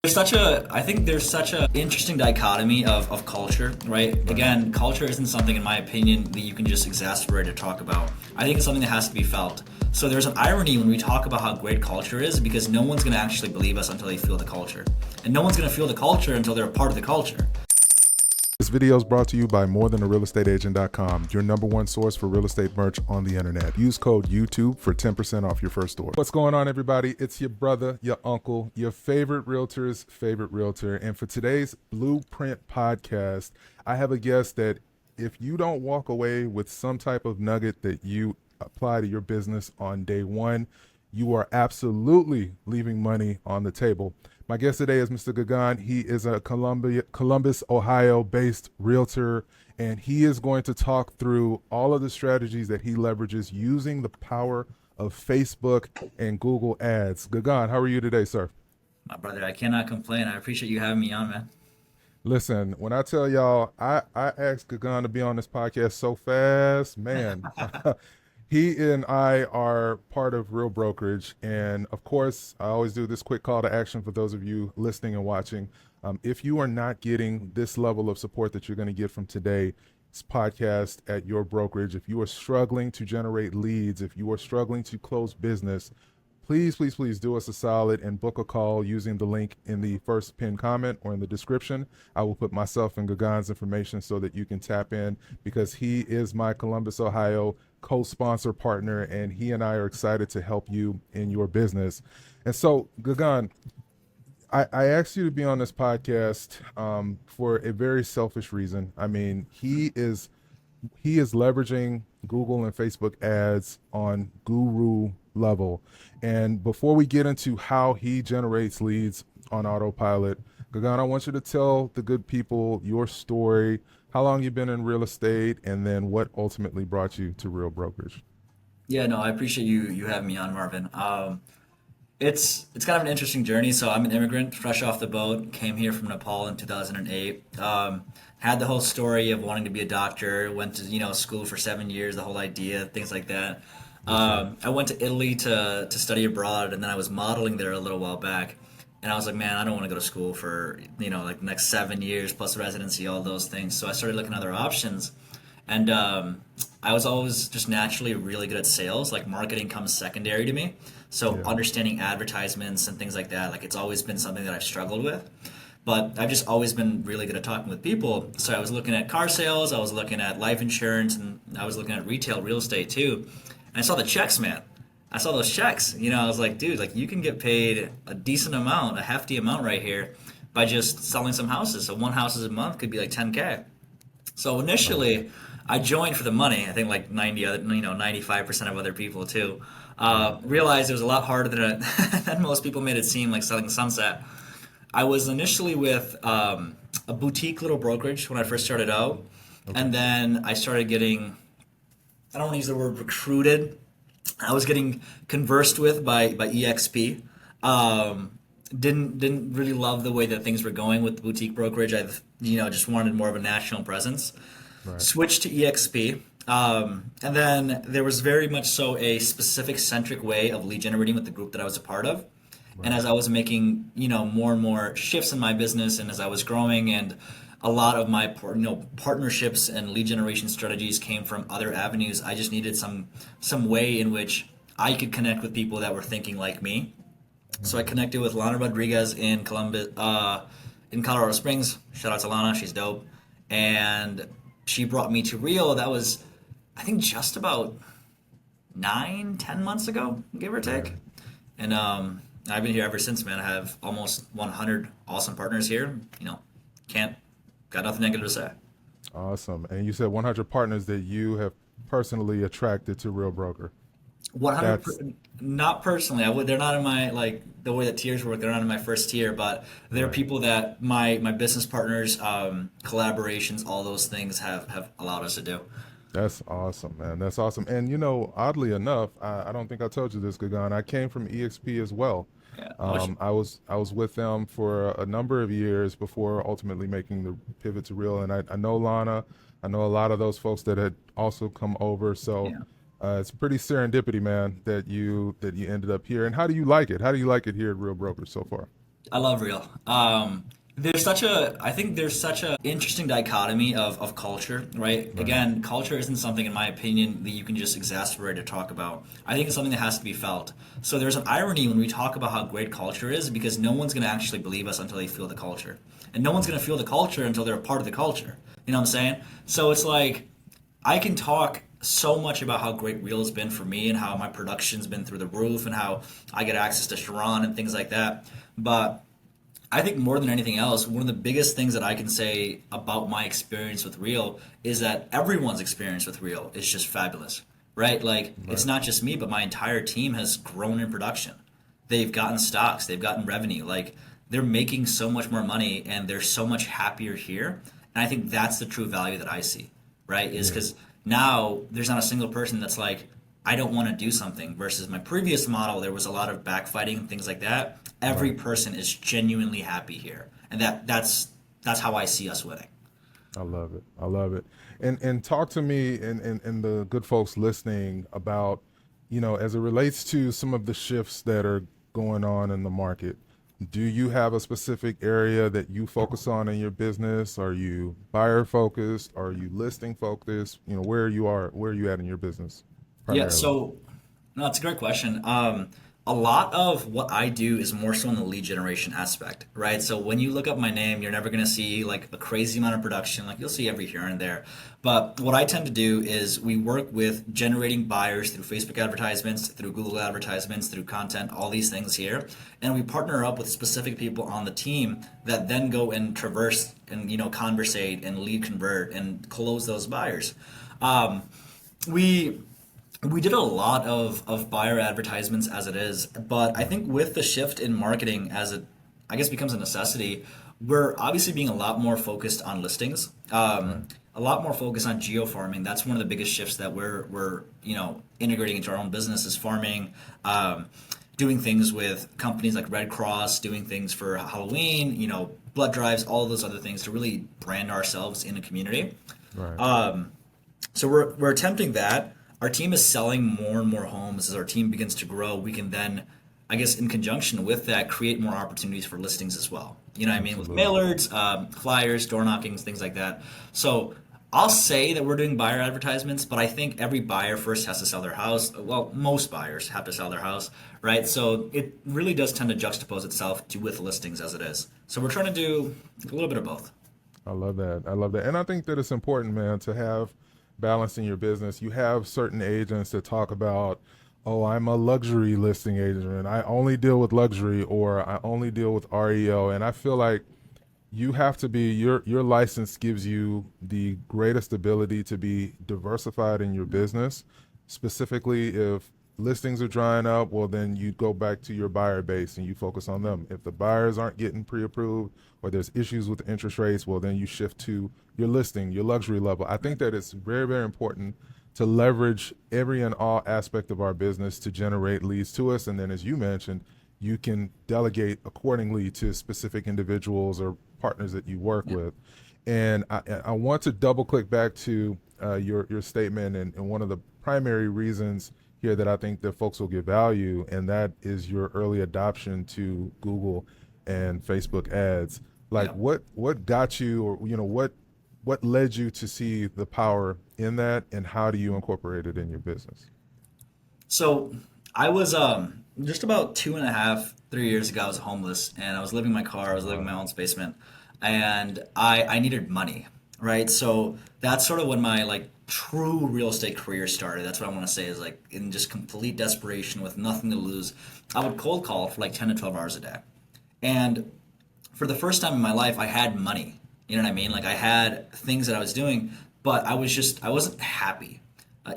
I think there's such a interesting dichotomy of culture, right? Again, culture isn't something, in my opinion, that you can just exacerbate or talk about. I think it's something that has to be felt. So there's an irony when we talk about how great culture is, because no one's going to actually believe us until they feel the culture. And no one's going to feel the culture until they're a part of the culture. This video is brought to you by morethanrealestateagent.com, your #1 source for real estate merch on the internet. Use code YouTube for 10% off your first order. What's going on, everybody? It's your brother, your uncle, your favorite realtor's favorite realtor. And for today's Blueprint podcast, I have a guest that if you don't walk away with some type of nugget that you apply to your business on day one, you are absolutely leaving money on the table. My guest today is Mr. Gagan. He is a Columbus, Ohio-based realtor, and he is going to talk through all of the strategies that he leverages using the power of Facebook and Google Ads. Gagan, how are you today, sir? My brother, I cannot complain. I appreciate you having me on, man. Listen, when I tell y'all, I asked Gagan to be on this podcast so fast, man. He and I are part of Real Brokerage, and of course, I always do this quick call to action for those of you listening and watching. If you are not getting this level of support that you're going to get from today's podcast at your brokerage, if you are struggling to generate leads, if you are struggling to close business, please do us a solid and book a call using the link in the first pinned comment or in the description. I will put myself and Gagan's information so that you can tap in, because he is my Columbus, Ohio co-sponsor partner, and he and I are excited to help you in your business. And so, Gagan, I asked you to be on this podcast for a very selfish reason. I mean, he is leveraging Google and Facebook ads on guru level. And before we get into how he generates leads on autopilot, Gagan, I want you to tell the good people your story, how long you've been in real estate, and then what ultimately brought you to Real Brokerage. Yeah, no, I appreciate you having me on, Marvin. It's kind of an interesting journey. So I'm an immigrant, fresh off the boat, came here from Nepal in 2008. Had the whole story of wanting to be a doctor. Went to school for 7 years, the whole idea, things like that. I went to Italy to study abroad, and then I was modeling there a little while back. And I was like, man, I don't want to go to school for like the next 7 years plus residency, all those things. So I started looking at other options, and I was always just naturally really good at sales. Like marketing comes secondary to me. So understanding advertisements and things like that, like it's always been something that I've struggled with. But I've just always been really good at talking with people. So I was looking at car sales, I was looking at life insurance, and I was looking at retail real estate too. And I saw the checks, man. I saw those checks. I was like, dude, like you can get paid a decent amount, a hefty amount right here by just selling some houses. So one house a month could be like 10K. So initially, I joined for the money. I think like 95% of other people too. Realized it was a lot harder than most people made it seem, like selling sunset. I was initially with a boutique little brokerage when I first started out, and then I started getting, I don't want to use the word recruited. I was getting conversed with by EXP. Didn't really love the way that things were going with the boutique brokerage. I just wanted more of a national presence. Right. Switched to EXP. And then there was very much so a specific centric way of lead generating with the group that I was a part of. Right. And as I was making, more and more shifts in my business, and as I was growing, and a lot of my, partnerships and lead generation strategies came from other avenues, I just needed some way in which I could connect with people that were thinking like me. So I connected with Lana Rodriguez in Columbus, in Colorado Springs. Shout out to Lana, she's dope. And she brought me to Real. That was, I think, just about 9-10 months ago, give or take. And I've been here ever since, man. I have almost 100 awesome partners here. Got nothing negative to say. Awesome. And you said 100 partners that you have personally attracted to Real Broker. 100, not personally. They're not in my, like, the way that tiers work. They're not in my first tier, but they're people that my business partners, collaborations, all those things have allowed us to do. That's awesome, man. That's awesome. And oddly enough, I don't think I told you this, Gagan. I came from EXP as well. Yeah. I was with them for a number of years before ultimately making the pivot to Real. And I know Lana. I know a lot of those folks that had also come over. So it's pretty serendipity, man, that you ended up here. And how do you like it? How do you like it here at Real Brokerage so far? I love real. I think there's such a interesting dichotomy of culture, right? Right. Again, culture isn't something, in my opinion, that you can just exasperate or talk about. I think it's something that has to be felt. So there's an irony when we talk about how great culture is because no one's going to actually believe us until they feel the culture. And no one's going to feel the culture until they're a part of the culture. You know what I'm saying? So it's like, I can talk so much about how great Reel has been for me and how my production's been through the roof and how I get access to Sharon and things like that. But I think more than anything else, one of the biggest things that I can say about my experience with Reel is that everyone's experience with Reel is just fabulous, right? Like, it's Right. not just me, but my entire team has grown in production. They've gotten stocks, they've gotten revenue. Like, they're making so much more money and they're so much happier here. And I think that's the true value that I see, right? Is Yeah. because now there's not a single person that's like, I don't want to do something. Versus my previous model, there was a lot of backfighting and things like that. Every Right. person is genuinely happy here, and that's how I see us winning. I love it. I love it. And talk to me and the good folks listening about, as it relates to some of the shifts that are going on in the market. Do you have a specific area that you focus on in your business? Are you buyer focused? Are you listing focused? Where are you at in your business Yeah, primarily? so no, it's a great question. A lot of what I do is more so in the lead generation aspect, right? So when you look up my name, you're never going to see like a crazy amount of production. Like you'll see every here and there. But what I tend to do is we work with generating buyers through Facebook advertisements, through Google advertisements, through content, all these things here. And we partner up with specific people on the team that then go and traverse and, conversate and lead convert and close those buyers. Um, we we did a lot of buyer advertisements as it is, but I think with the shift in marketing as it, I guess, becomes a necessity, we're obviously being a lot more focused on listings, Right. a lot more focused on geo farming. That's one of the biggest shifts that we're integrating into our own business is farming, doing things with companies like Red Cross, doing things for Halloween, blood drives, all of those other things to really brand ourselves in a community. Right. So we're attempting that. Our team is selling more and more homes as our team begins to grow. We can then, I guess, in conjunction with that, create more opportunities for listings as well. You know what I mean? With Absolutely. mailers, flyers, door knockings, things like that. So I'll say that we're doing buyer advertisements, but I think every buyer first has to sell their house. Well, most buyers have to sell their house, right? So it really does tend to juxtapose itself with listings as it is. So we're trying to do a little bit of both. I love that. I love that. And I think that it's important, man, to have balance in your business. You have certain agents that talk about, oh, I'm a luxury listing agent and I only deal with luxury or I only deal with REO. And I feel like you have to be your license gives you the greatest ability to be diversified in your business. Specifically, if listings are drying up, well, then you go back to your buyer base and you focus on them. If the buyers aren't getting pre-approved or there's issues with the interest rates, well, then you shift to your listing, your luxury level. I think that it's very, very important to leverage every and all aspect of our business to generate leads to us. And then, as you mentioned, you can delegate accordingly to specific individuals or partners that you work Yeah. with. And I want to double click back to your statement and one of the primary reasons here that I think that folks will get value, and that is your early adoption to Google and Facebook ads. Like Yeah. what got you, or what led you to see the power in that, and how do you incorporate it in your business? So I was just about 2.5, 3 years ago. I was homeless and I was living in my car. I was living in Wow. my own basement, and I needed money, right? So that's sort of when my like true real estate career started. That's what I want to say is like in just complete desperation with nothing to lose. I would cold call for like 10 to 12 hours a day, and for the first time in my life, I had money. You know what I mean? Like I had things that I was doing, but I wasn't happy.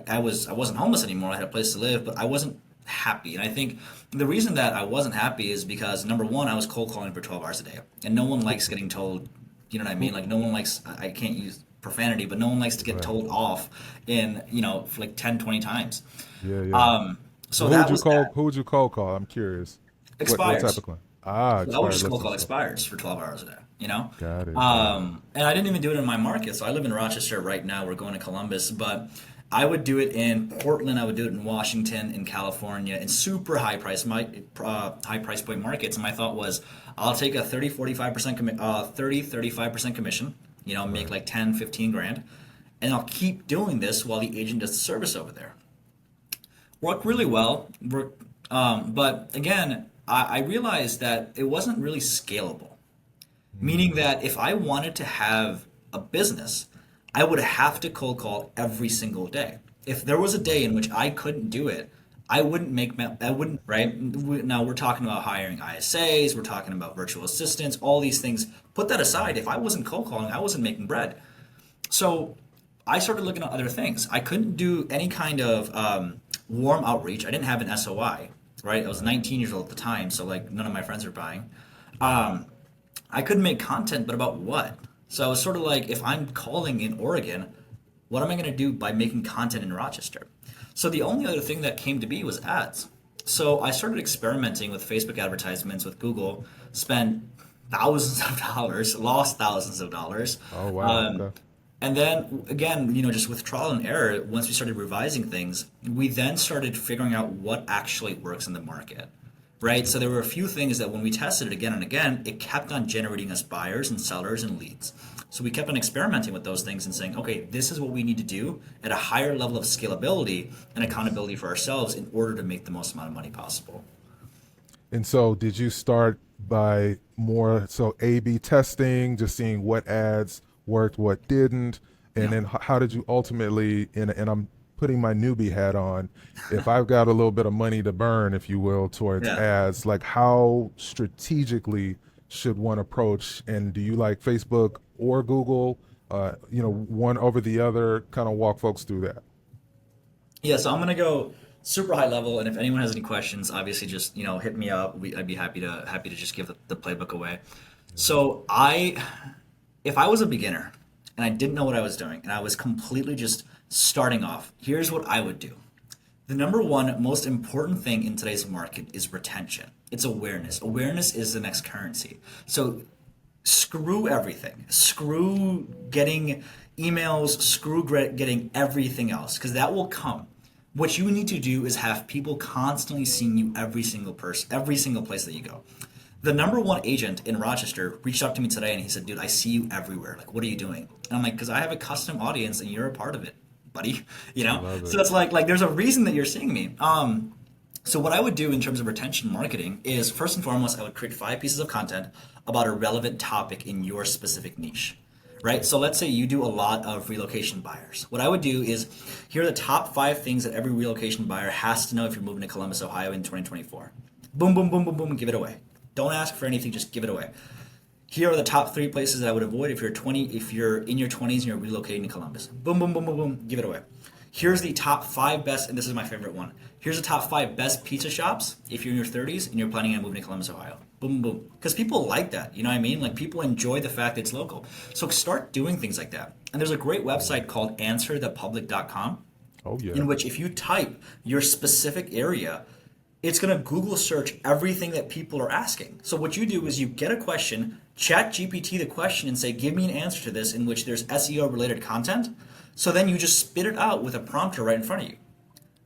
I wasn't homeless anymore. I had a place to live, but I wasn't happy. And I think the reason that I wasn't happy is because number one, I was cold calling for 12 hours a day, and no one likes getting told. You know what I mean? Who, Like no one likes. I can't use profanity, but no one likes to get right. told off in for like 10, 20 times. Yeah, yeah. Um, So so that was that. who would you cold call? I'm curious. What type Expires. of client? Ah, So I would expired just cold call listings. Okay. expires for 12 hours a day. Got it. Got it. And I didn't even do it in my market. So I live in Rochester right now. We're going to Columbus, but I would do it in Portland. I would do it in Washington, in California, in super high price point markets. And my thought was, I'll take a 35% commission, make Right. like 10, 15 grand. And I'll keep doing this while the agent does the service over there. Worked really well. But again, I realized that it wasn't really scalable. Meaning Mm, that if I wanted to have a business, I would have to cold call every single day. If there was a day right. in which I couldn't do it, I wouldn't, right? Now we're talking about hiring ISAs, we're talking about virtual assistants, all these things. Put that aside. If I wasn't cold calling, I wasn't making bread. So I started looking at other things. I couldn't do any kind of warm outreach. I didn't have an SOI, right? I was Right. 19 years old at the time, so like none of my friends were buying. Right. I couldn't make content, but about what? So I was sort of like, if I'm calling in Oregon, what am I going to do by making content in Rochester? So the only other thing that came to be was ads. So I started experimenting with Facebook advertisements with Google, spent thousands of dollars, lost thousands of dollars. Oh, wow. Um, Okay. and then again, just with trial and error, once we started revising things, we then started figuring out what actually works in the market. Right? So there were a few things that when we tested it again and again, it kept on generating us buyers and sellers and leads. So we kept on experimenting with those things and saying, okay, this is what we need to do at a higher level of scalability and accountability for ourselves in order to make the most amount of money possible. And so, did you start by more so A/B testing, just seeing what ads worked, what didn't, and Yeah. then how did you ultimately? And I'm putting my newbie hat on. If I've got a little bit of money to burn, if you will, towards Yeah. ads, like how strategically should one approach? And do you like Facebook or Google? One over the other. Kind of walk folks through that. Yeah, so I'm gonna go super high level, and if anyone has any questions, obviously just hit me up. I'd be happy to just give the playbook away. So if I was a beginner and I didn't know what I was doing and I was completely just starting off, here's what I would do. The number one most important thing in today's market is retention. It's awareness. Awareness is the next currency. So screw everything. Screw getting emails, screw getting everything else, because that will come. What you need to do is have people constantly seeing you every single place that you go. The number one agent in Rochester reached out to me today and he said, dude, I see you everywhere. Like, what are you doing? And I'm like, because I have a custom audience and you're a part of it, buddy. Love So it. it's like there's a reason that you're seeing me. So what I would do in terms of retention marketing is first and foremost, I would create 5 pieces of content about a relevant topic in your specific niche. Right? So let's say you do a lot of relocation buyers. What I would do is here are the top 5 things that every relocation buyer has to know if you're moving to Columbus, Ohio in 2024. Boom, boom, boom, boom, boom, and give it away. Don't ask for anything, just give it away. Here are the top 3 places that I would avoid if you're in your 20s and you're relocating to Columbus. Boom, boom, boom, boom, boom, give it away. Here's the top 5 best, and this is my favorite one. Here's the top 5 best pizza shops if you're in your 30s and you're planning on moving to Columbus, Ohio. Boom, boom. Because people like that, you know what I mean? Like people enjoy the fact that it's local. So start doing things like that. And there's a great website called answerthepublic.com Oh yeah. in which if you type your specific area, it's going to Google search everything that people are asking. So what you do is you get a question, chat GPT the question and say, give me an answer to this in which there's SEO related content. So then you just spit it out with a prompter right in front of you.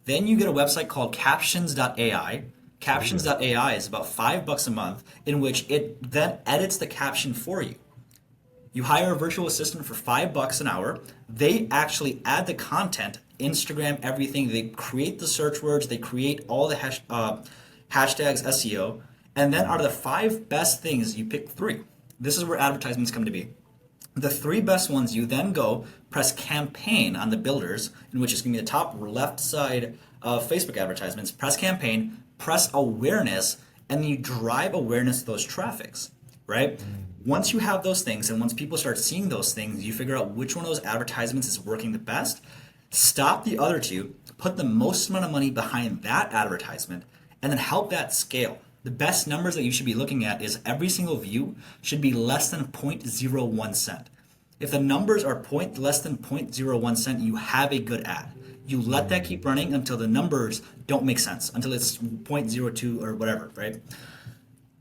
Then you get a website called captions.ai. Oh yeah. Captions.ai is about $5 a month in which it then edits the caption for you. You hire a virtual assistant for $5 an hour. They actually add the content, Instagram, everything. They create the search words. They create all the hashtags, SEO. And then out of the 5 best things, you pick 3. This is where advertisements come to be. The 3 best ones, you then go press campaign on the builders, in which is going to be the top left side of Facebook advertisements. Press campaign, press awareness, and then you drive awareness to those traffics, right? Once you have those things and once people start seeing those things, you figure out which one of those advertisements is working the best, stop the other two, put the most amount of money behind that advertisement, and then help that scale. The best numbers that you should be looking at is every single view should be less than 0.01 cent. If the numbers are less than 0.01 cent, you have a good ad. You let that keep running until the numbers don't make sense, until it's zero point zero 0.02 or whatever, right?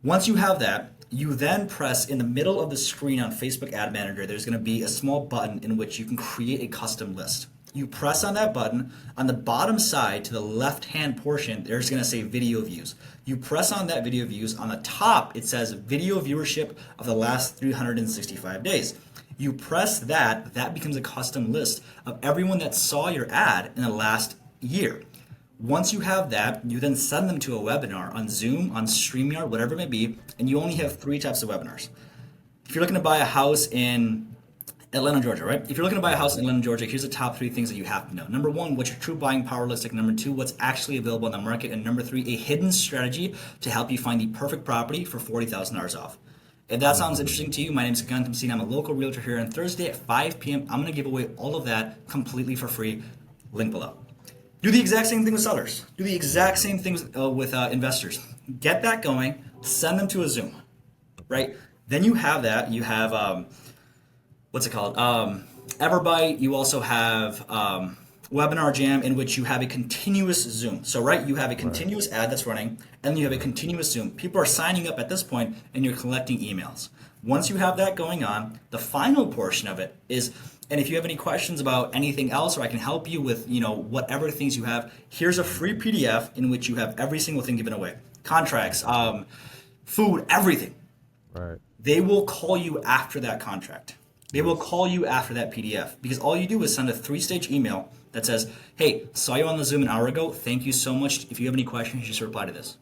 Once you have that, you then press in the middle of the screen on Facebook Ad Manager, there's going to be a small button in which you can create a custom list. You press on that button. On the bottom side to the left-hand portion, there's going to say video views. You press on that video views. On the top, it says video viewership of the last 365 days. You press that, that becomes a custom list of everyone that saw your ad in the last year. Once you have that, you then send them to a webinar on Zoom, on StreamYard, whatever it may be, and you only have 3 types of webinars. If you're looking to buy a house in Atlanta, Georgia, right? If you're looking to buy a house in Atlanta, Georgia, here's the top 3 things that you have to know. Number 1, what's your true buying power looks like. Number 2, what's actually available on the market. And number 3, a hidden strategy to help you find the perfect property for $40,000 off. If that sounds interesting to you, my name is Gagan Timsina. I'm a local realtor here, and Thursday at 5 p.m., I'm going to give away all of that completely for free. Link below. Do the exact same thing with sellers. Do the exact same things with investors. Get that going. Send them to a Zoom, right? Then you have that. You have, what's it called? Everbite. You also have Webinar Jam, in which you have a continuous Zoom. So, right, you have a continuous ad that's running, and then you have a continuous Zoom. People are signing up at this point, and you're collecting emails. Once you have that going on, the final portion of it is, and if you have any questions about anything else, or I can help you with, whatever things you have, here's a free PDF in which you have every single thing given away. Contracts, food, everything. Right. They will call you after that contract. They will call you after that PDF, because all you do is send a 3-stage email that says, hey, saw you on the Zoom an hour ago. Thank you so much. If you have any questions, just reply to this.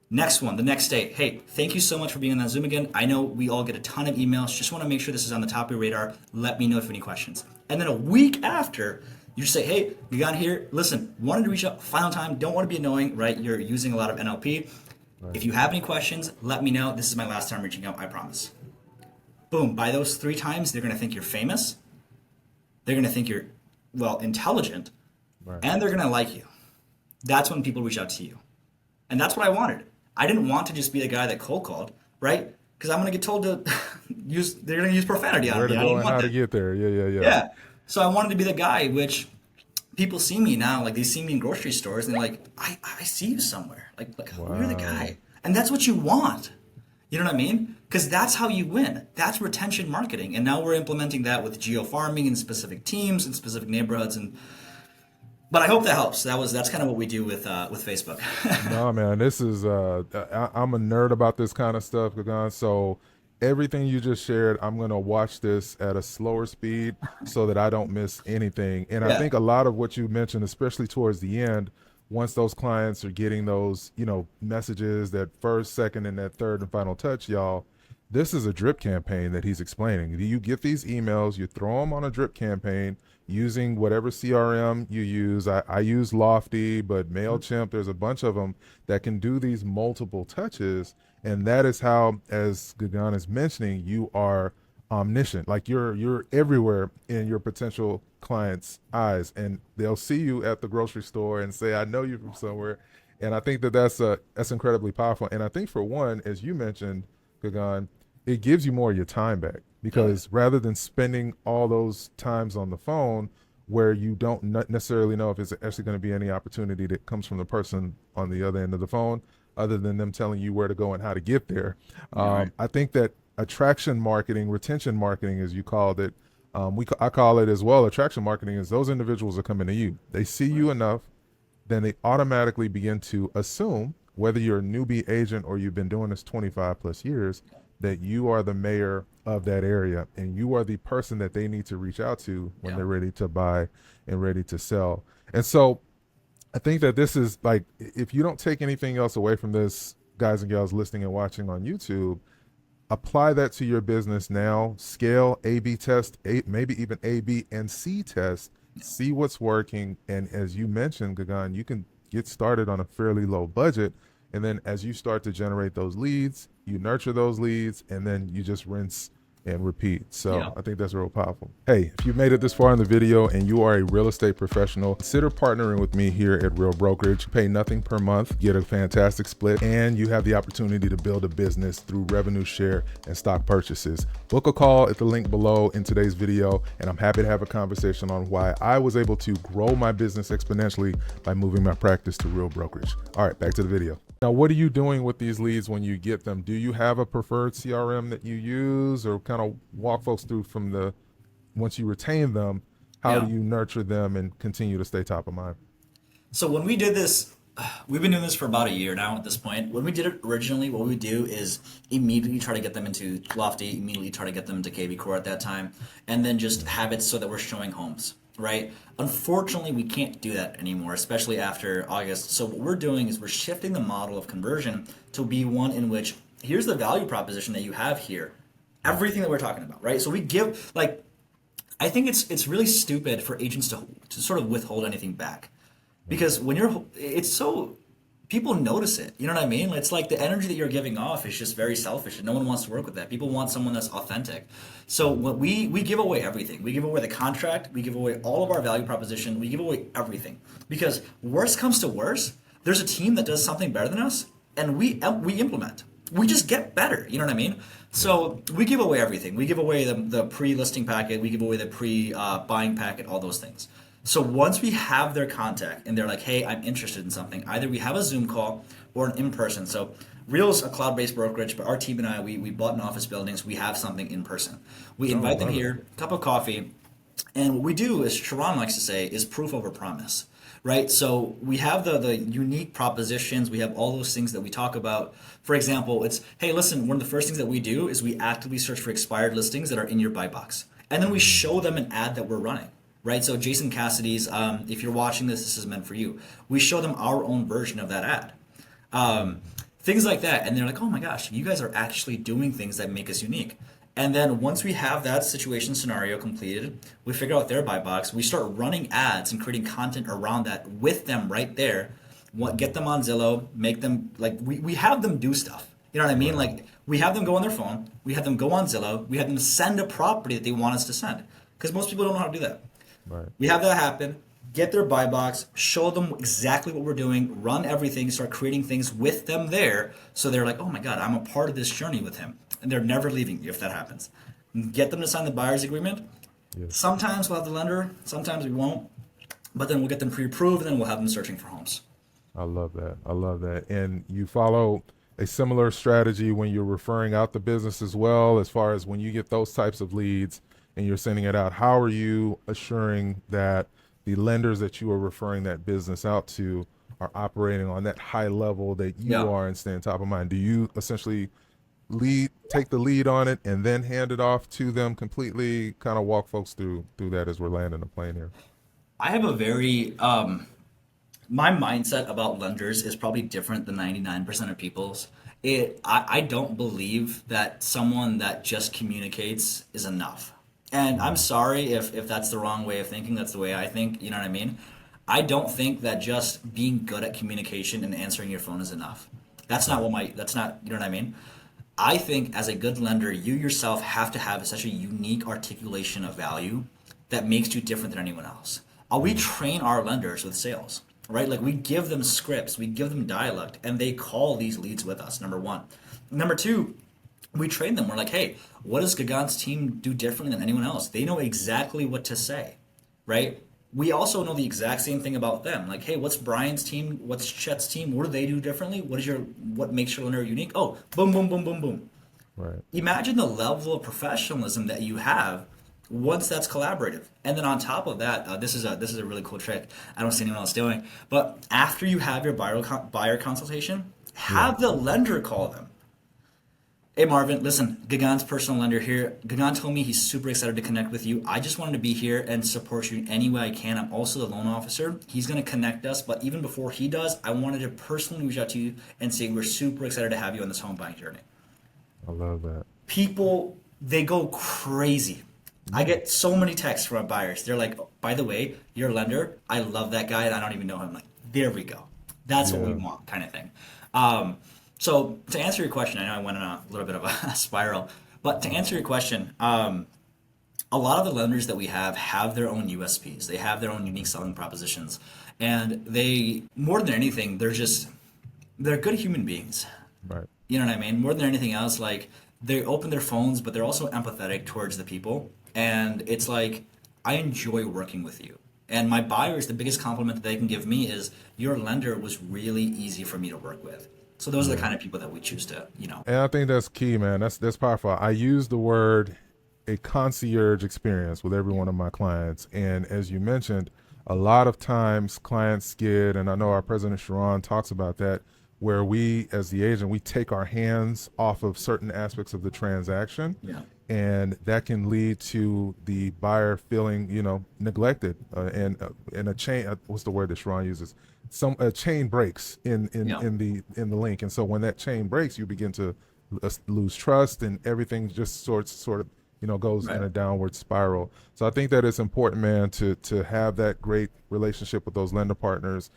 Next one, the next day. Hey, thank you so much for being on that Zoom again. I know we all get a ton of emails. Just want to make sure this is on the top of your radar. Let me know if you have any questions. And then a week after, you say, hey, you got here. Listen, wanted to reach out final time. Don't want to be annoying, right? You're using a lot of NLP. Right. If you have any questions, let me know. This is my last time reaching out, I promise. Boom. By those 3 times, they're going to think you're famous. They're going to think you're, intelligent. Right. And they're going to like you. That's when people reach out to you. And that's what I wanted. I didn't want to just be the guy that cold called, right? Because I'm going to get told to they're going to use profanity on me. Where to go and how to get there. Yeah. So I wanted to be the guy, which people see me now, like they see me in grocery stores and they're like, I see you somewhere. Like wow. You're the guy. And that's what you want. You know what I mean? Because that's how you win. That's retention marketing. And now we're implementing that with geo-farming in specific teams and specific neighborhoods. But I hope that helps. That's kind of what we do with Facebook. No, man, this is I'm a nerd about this kind of stuff, Gagan. So everything you just shared, I'm gonna watch this at a slower speed so that I don't miss anything. And I think a lot of what you mentioned, especially towards the end, once those clients are getting those, messages, that first, second, and that third and final touch, y'all, this is a drip campaign that he's explaining. You get these emails, you throw them on a drip campaign using whatever CRM you use. I use Lofty, but MailChimp, there's a bunch of them that can do these multiple touches. And that is how, as Gagan is mentioning, you are omniscient. Like you're everywhere in your potential clients' eyes, and they'll see you at the grocery store and say, I know you from somewhere. And I think that's incredibly powerful. And I think, for one, as you mentioned, Gagan, it gives you more of your time back, because rather than spending all those times on the phone where you don't necessarily know if it's actually going to be any opportunity that comes from the person on the other end of the phone, other than them telling you where to go and how to get there. I think that attraction marketing, retention marketing, as you called it, I call it as well, attraction marketing, is those individuals are coming to you. They see you enough, then they automatically begin to assume, whether you're a newbie agent or you've been doing this 25 plus years, that you are the mayor of that area, and you are the person that they need to reach out to when they're ready to buy and ready to sell. And so I think that this is, like, if you don't take anything else away from this, guys and gals listening and watching on YouTube, apply that to your business now. Scale, A/B test, maybe even A/B and C test, see what's working. And as you mentioned, Gagan, you can get started on a fairly low budget. And then as you start to generate those leads, you nurture those leads, and then you just rinse and repeat. So I think that's real powerful. Hey, if you made it this far in the video and you are a real estate professional, consider partnering with me here at Real Brokerage. Pay nothing per month, get a fantastic split, and you have the opportunity to build a business through revenue share and stock purchases. Book a call at the link below in today's video, and I'm happy to have a conversation on why I was able to grow my business exponentially by moving my practice to Real Brokerage. All right, back to the video. Now, what are you doing with these leads when you get them? Do you have a preferred CRM that you use, or kind of walk folks through from once you retain them, how do Yeah. you nurture them and continue to stay top of mind? So when we did this, we've been doing this for about a year now at this point. When we did it originally, what we would do is immediately try to get them into Lofty, immediately try to get them into KV Core at that time, and then just have it so that we're showing homes, right? Unfortunately, we can't do that anymore, especially after August. So what we're doing is we're shifting the model of conversion to be one in which here's the value proposition that you have here. Everything that we're talking about, right? So we give like I think it's really stupid for agents to sort of withhold anything back because when you're it's so people notice it, you know what I mean? It's like the energy that you're giving off is just very selfish and no one wants to work with that. People want someone that's authentic. So when we give away everything, we give away the contract, we give away all of our value proposition, we give away everything because worst comes to worst, there's a team that does something better than us and we implement, we just get better, you know what I mean? So we give away everything. We give away the pre-listing packet, we give away the pre-buying packet, all those things. So once we have their contact and they're like, hey, I'm interested in something, either we have a Zoom call or an in-person. So Real's a cloud-based brokerage, but our team and I, we bought an office building, so we have something in person. We Oh, invite them love it. here, cup of coffee, and what we do, as Sharon likes to say, is proof over promise, right? So we have the unique propositions. We have all those things that we talk about. For example, it's, hey, listen, one of the first things that we do is we actively search for expired listings that are in your buy box. And then we show them an ad that we're running, right? So Jason Cassidy's, if you're watching this, this is meant for you. We show them our own version of that ad. Things like that. And they're like, oh my gosh, you guys are actually doing things that make us unique. And then once we have that situation scenario completed, we figure out their buy box. We start running ads and creating content around that with them right there. What get them on Zillow, make them like we have them do stuff. You know what I mean? Right, Like we have them go on their phone, we have them go on Zillow, we have them send a property that they want us to send. Because most people don't know how to do that. right. We have that happen. Get their buy box, show them exactly what we're doing, run everything, start creating things with them there, so they're like, oh my god, I'm a part of this journey with him, and they're never leaving if that happens. Get them to sign the buyer's agreement. Yes. Sometimes we'll have the lender, sometimes we won't, but then we'll get them pre-approved, and then we'll have them searching for homes. I love that. I love that. And you follow a similar strategy when you're referring out the business as well, as far as when you get those types of leads and you're sending it out. How are you assuring that the lenders that you are referring that business out to are operating on that high level that you Yeah. are and staying top of mind? Do you essentially take the lead on it and then hand it off to them completely? Kind of walk folks through that as we're landing the plane here. I have a very my mindset about lenders is probably different than 99% of people's. I don't believe that someone that just communicates is enough. And I'm sorry if that's the wrong way of thinking. That's the way I think. You know what I mean? I don't think that just being good at communication and answering your phone is enough. That's not Right. that's not, you know what I mean? I think as a good lender, you yourself have to have such a unique articulation of value that makes you different than anyone else. We train our lenders with sales, right? Like we give them scripts, we give them dialect, and they call these leads with us, number one. Number two, we train them. We're like, hey, what does Gagan's team do differently than anyone else? They know exactly what to say, right? We also know the exact same thing about them. Like, hey, what's Brian's team? What's Chet's team? What do they do differently? What makes your lender unique? Oh, boom, boom, boom, boom, boom. Right. Imagine the level of professionalism that you have once that's collaborative. And then on top of that, this is a really cool trick. I don't see anyone else doing. But after you have your buyer consultation, Yeah. have the lender call them. Hey Marvin, listen, Gagan's personal lender here. Gagan told me he's super excited to connect with you. I just wanted to be here and support you any way I can. I'm also the loan officer. He's going to connect us, but even before he does, I wanted to personally reach out to you and say we're super excited to have you on this home buying journey. I love that. People, they go crazy. I get so many texts from buyers. They're like, oh, by the way, your lender, I love that guy and I don't even know him. I'm like, there we go. That's what we Yeah. want, kind of thing. So to answer your question, I know I went on a little bit of a spiral, but to answer your question, a lot of the lenders that we have their own USPs. They have their own unique selling propositions, and they more than anything, they're good human beings. Right. You know what I mean? More than anything else, like they open their phones, but they're also empathetic towards the people, and it's like I enjoy working with you. And my buyers, the biggest compliment that they can give me is your lender was really easy for me to work with. So those are the Yeah. kind of people that we choose to. And I think that's key, man. That's powerful. I use the word a concierge experience with every one of my clients. And as you mentioned, a lot of times clients skid, and I know our president Sharon talks about that, where we, as the agent, we take our hands off of certain aspects of the transaction, Yeah. and that can lead to the buyer feeling, neglected, and a chain. What's the word that Sharon uses? A chain breaks Yeah. in the link, and so when that chain breaks, you begin to lose trust, and everything just sort of goes in Right. a downward spiral. So I think that it's important, man, to have that great relationship with those lender partners.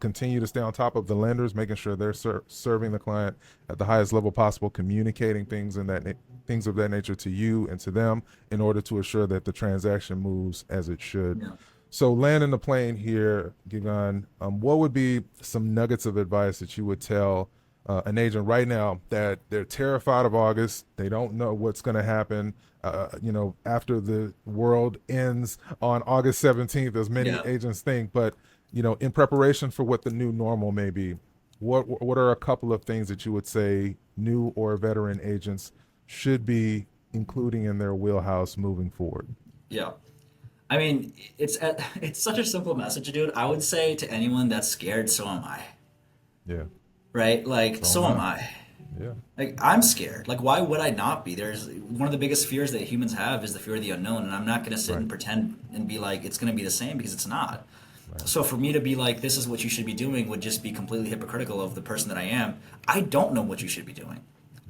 Continue to stay on top of the lenders, making sure they're serving the client at the highest level possible, communicating things of that nature to you and to them in order to assure that the transaction moves as it should. Yeah. So landing the plane here, Gagan, what would be some nuggets of advice that you would tell an agent right now that they're terrified of August? They don't know what's going to happen, after the world ends on August 17th, as many Yeah. agents think. But, in preparation for what the new normal may be, what are a couple of things that you would say new or veteran agents should be including in their wheelhouse moving forward? Yeah. I mean, it's such a simple message, dude. I would say to anyone that's scared, so am I. Yeah. Right? Like, So am so am I. I. Yeah. Like, I'm scared. Like, why would I not be? There's one of the biggest fears that humans have is the fear of the unknown, and I'm not going to sit Right. and pretend and be like it's going to be the same because it's not. Right. So for me to be like, this is what you should be doing would just be completely hypocritical of the person that I am. I don't know what you should be doing.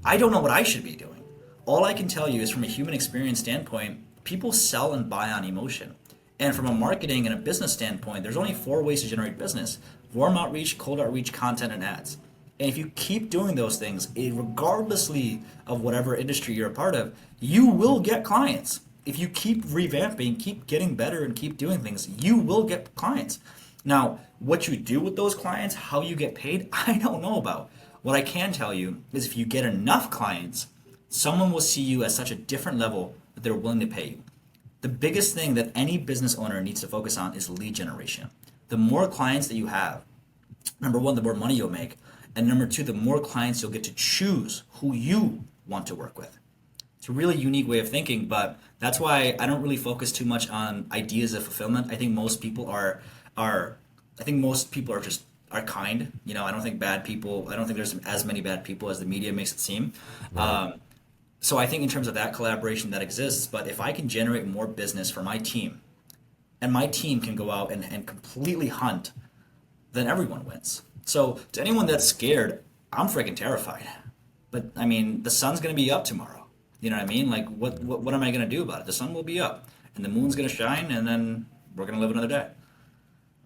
I don't know what I should be doing. All I can tell you is from a human experience standpoint, people sell and buy on emotion. And from a marketing and a business standpoint, there's only four ways to generate business: warm outreach, cold outreach, content, and ads. And if you keep doing those things, regardlessly of whatever industry you're a part of, you will get clients. If you keep revamping, keep getting better, and keep doing things, you will get clients. Now, what you do with those clients, how you get paid, I don't know about. What I can tell you is if you get enough clients, someone will see you at such a different level that they're willing to pay you. The biggest thing that any business owner needs to focus on is lead generation. The more clients that you have, number one, the more money you'll make. And number two, the more clients you'll get to choose who you want to work with. It's a really unique way of thinking, but that's why I don't really focus too much on ideas of fulfillment. I think most people are I think most people are just are kind. I don't think bad people. I don't think there's as many bad people as the media makes it seem. Right. So I think in terms of that collaboration that exists, but if I can generate more business for my team, and my team can go out and completely hunt, then everyone wins. So to anyone that's scared, I'm freaking terrified. But I mean, the sun's gonna be up tomorrow. You know what I mean? Like, what am I gonna do about it? The sun will be up, and the moon's gonna shine, and then we're gonna live another day.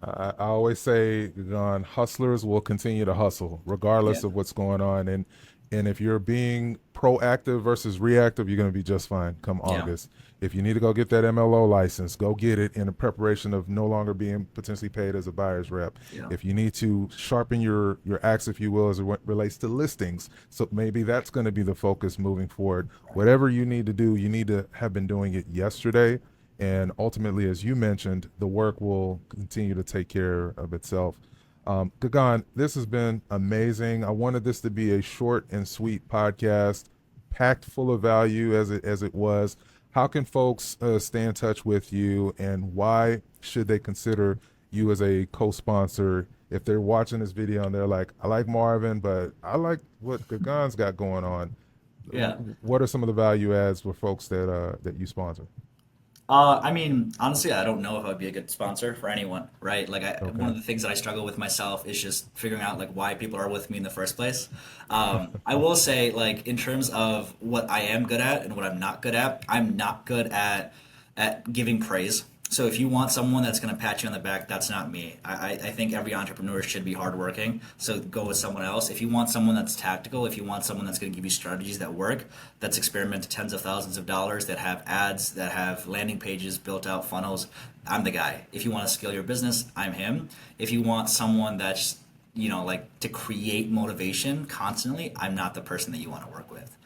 I always say, John, hustlers will continue to hustle Yeah. regardless of what's going on, and if you're being proactive versus reactive, you're going to be just fine come Yeah. August. If you need to go get that MLO license, go get it in the preparation of no longer being potentially paid as a buyer's rep. Yeah. If you need to sharpen your axe, if you will, as it relates to listings, so maybe that's going to be the focus moving forward. Whatever you need to do, you need to have been doing it yesterday. And ultimately, as you mentioned, the work will continue to take care of itself. Gagan, this has been amazing. I wanted this to be a short and sweet podcast, packed full of value as it was. How can folks stay in touch with you, and why should they consider you as a co-sponsor if they're watching this video and they're like, I like Marvin, but I like what Gagan's got going on? Yeah. What are some of the value adds for folks that you sponsor? I mean, honestly, I don't know if I would be a good sponsor for anyone, right? Like, one Okay. of the things that I struggle with myself is just figuring out like why people are with me in the first place. I will say, like, in terms of what I am good at and what I'm not good at, I'm not good at giving praise. So if you want someone that's going to pat you on the back, that's not me. I think every entrepreneur should be hardworking. So go with someone else. If you want someone that's tactical, if you want someone that's going to give you strategies that work, that's experimented tens of thousands of dollars, that have ads, that have landing pages, built out funnels, I'm the guy. If you want to scale your business, I'm him. If you want someone that's, like to create motivation constantly, I'm not the person that you want to work with.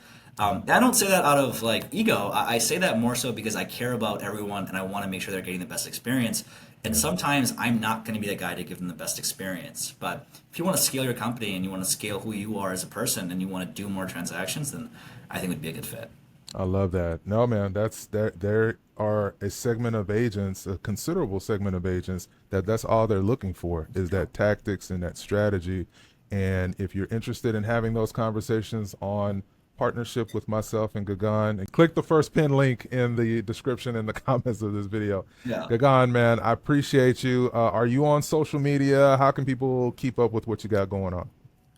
I don't say that out of like ego. I say that more so because I care about everyone and I want to make sure they're getting the best experience. And Yeah. sometimes I'm not going to be the guy to give them the best experience. But if you want to scale your company and you want to scale who you are as a person and you want to do more transactions, then I think it would be a good fit. I love that. No, man, that's that. There are a segment of agents, a considerable segment of agents that's all they're looking for is that tactics and that strategy. And if you're interested in having those conversations on partnership with myself and Gagan, and click the first pin link in the description in the comments of this video. Yeah. Gagan, man, I appreciate you. Are you on social media? How can people keep up with what you got going on?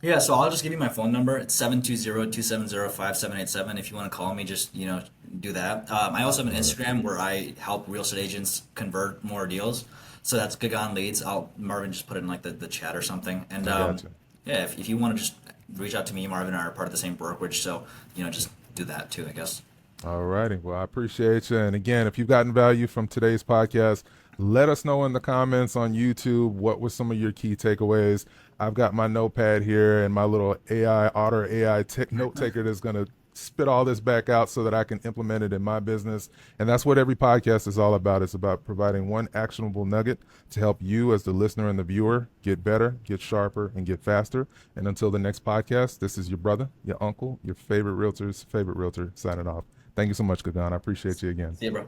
Yeah, so I'll just give you my phone number. It's 720-270-5787. If you want to call me, just, do that. I also have an Instagram where I help real estate agents convert more deals. So that's Gagan Leads. Marvin just put it in like the chat or something. And I got you. yeah, if you want to just reach out to me, Marvin and I are part of the same brokerage. So, just do that too, I guess. All righty. Well, I appreciate you. And again, if you've gotten value from today's podcast, let us know in the comments on YouTube what were some of your key takeaways. I've got my notepad here and my little Otter AI note taker that's going to spit all this back out so that I can implement it in my business. And that's what every podcast is all about. It's about providing one actionable nugget to help you as the listener and the viewer get better, get sharper, and get faster. And until the next podcast, this is your brother, your uncle, your favorite realtor's favorite realtor signing off. Thank you so much, Gagan. I appreciate you again. See you, bro.